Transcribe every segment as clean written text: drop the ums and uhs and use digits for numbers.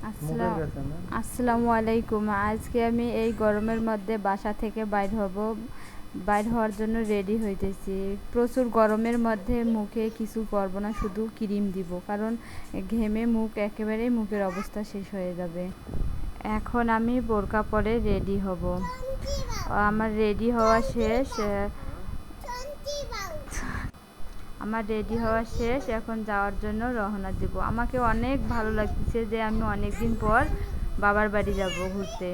আসসালামু আলাইকুম। আজকে আমি এই গরমের মধ্যে বাসা থেকে বাইর হওয়ার জন্য রেডি হইতেছি। প্রচুর গরমের মধ্যে মুখে কিছু করব না, শুধু ক্রিম দিব, কারণ ঘেমে একেবারেই মুখের অবস্থা শেষ হয়ে যাবে। এখন আমি বোরকা পরে রেডি হব। আমার রেডি হওয়া শেষ, এখন যাওয়ার জন্য রওনা দিব। আমাকে অনেক ভালো লাগতেছে যে আমি অনেক দিন পর বাবার বাড়ি যাব ঘুরতে।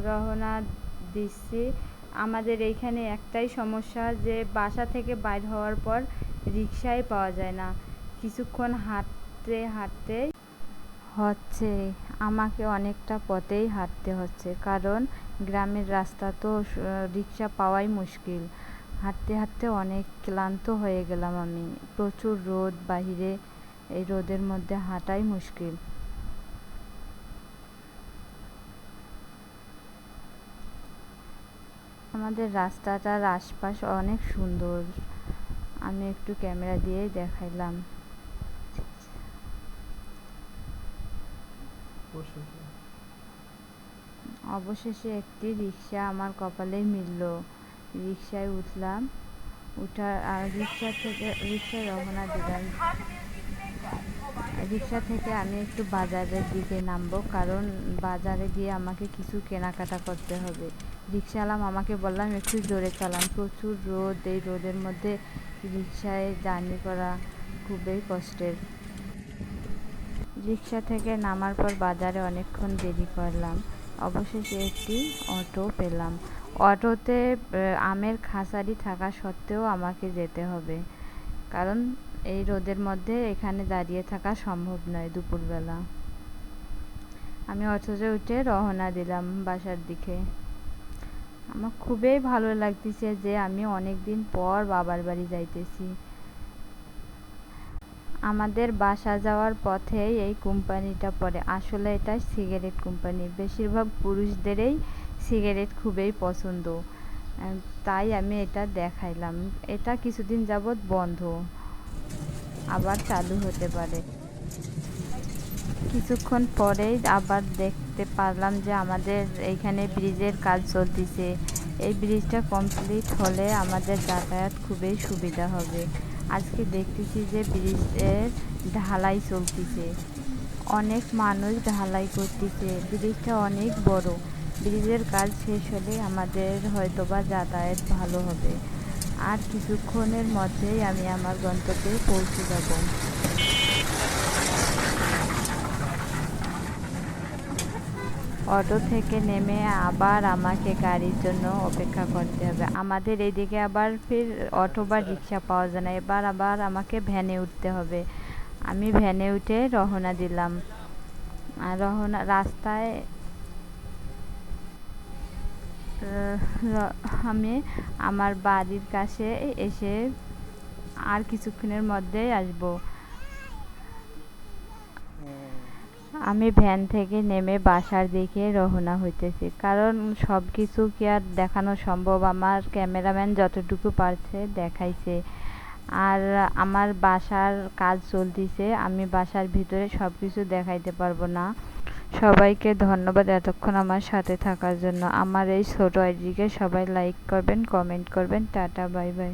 রওনা দিচ্ছি। আমাদের এইখানে একটাই সমস্যা, যে বাসা থেকে বাইর হওয়ার পর রিকশাই পাওয়া যায় না। কিছুক্ষণ হাঁটতে হাঁটতে হচ্ছে, আমাকে অনেকটা পথেই হাঁটতে হচ্ছে, কারণ গ্রামের রাস্তা তো রিকশা পাওয়াই মুশকিল। হাঁটতে হাঁটতে অনেক ক্লান্ত হয়ে গেলাম আমি। প্রচুর রোদ বাহিরে, এই রোদের মধ্যে হাঁটাই মুশকিল। আমাদের রাস্তাটার আশপাশ অনেক সুন্দর, আমি একটু ক্যামেরা দিয়েই দেখাইলাম। অবশেষে একটি রিকশা আমার কপালে মিলল। রিকশায় উঠলাম, রিকশায় রওনা দিলাম। রিকশা থেকে আমি একটু বাজারের দিকে নামবো, কারণ বাজারে গিয়ে আমাকে কিছু কেনাকাটা করতে হবে। রিকশাওয়ালা আমাকে বললাম একটু জোরে চালান, প্রচুর রোদ, এই রোদের মধ্যে রিকশায় জার্নি করা খুবই কষ্টের। রিকশা থেকে নামার পর বাজারে অনেকক্ষণ দেরি করলাম। অবশেষে একটি অটো পেলাম। অটোতে আমের খাসারি থাকা সত্ত্বেও আমাকে যেতে হবে, কারণ এই রোদের মধ্যে এখানে দাঁড়িয়ে থাকা সম্ভব নয় দুপুরবেলা। আমি অটোতে উঠে রওনা দিলাম বাসার দিকে। আমার খুবই ভালো লাগতেছে যে আমি অনেক দিন পর বাবার বাড়ি যাইতেছি। আমাদের বাসা যাওয়ার পথেই এই কোম্পানিটা পড়ে। আসলে এটা সিগারেট কোম্পানি। বেশিরভাগ পুরুষদেরই সিগারেট খুবই পছন্দ, তাই আমি এটা দেখাইলাম। এটা কিছুদিন যাবৎ বন্ধ, আবার চালু হতে পারে। কিছুক্ষণ পরেই আবার দেখতে পারলাম যে আমাদের এইখানে ব্রিজের কাজ চলতেছে। এই ব্রিজটা কমপ্লিট হলে আমাদের যাতায়াত খুবই সুবিধা হবে। আজকে দেখতেছি যে ব্রিজের ঢালাই চলতেছে, অনেক মানুষ ঢালাই করতেছে। ব্রিজটা অনেক বড়। ব্রিজের কাজ শেষ হলে আমাদের হয়তোবা যাতায়াত ভালো হবে। আর কিছুক্ষণের মধ্যেই আমি আমার গন্তব্যে পৌঁছে যাব। অটো থেকে নেমে আবার আমাকে গাড়ির জন্য অপেক্ষা করতে হবে। আমাদের এইদিকে আবার ফির অটো বা রিক্সা পাওয়া যায় না, আবার আমাকে ভ্যানে উঠতে হবে। আমি ভ্যানে উঠে রওনা দিলাম। রাস্তায় আমি আমার বাড়ির কাছে এসে আর কিছুক্ষণের মধ্যেই আসবো। আমি ভ্যান থেকে নেমে বাসার দিকে রওনা হইতেছি, কারণ সব কিছু কি আর দেখানো সম্ভব? আমার ক্যামেরাম্যান যতটুকু পারছে দেখাইছে। আর আমার বাসার কাজ চলতেছে, আমি বাসার ভিতরে সব কিছু দেখাইতে পারবো না। সবাইকে ধন্যবাদ এতক্ষণ আমার সাথে থাকার জন্য। আমার এই ছোট আইডিকে সবাই লাইক করবেন, কমেন্ট করবেন। Tata, bye bye.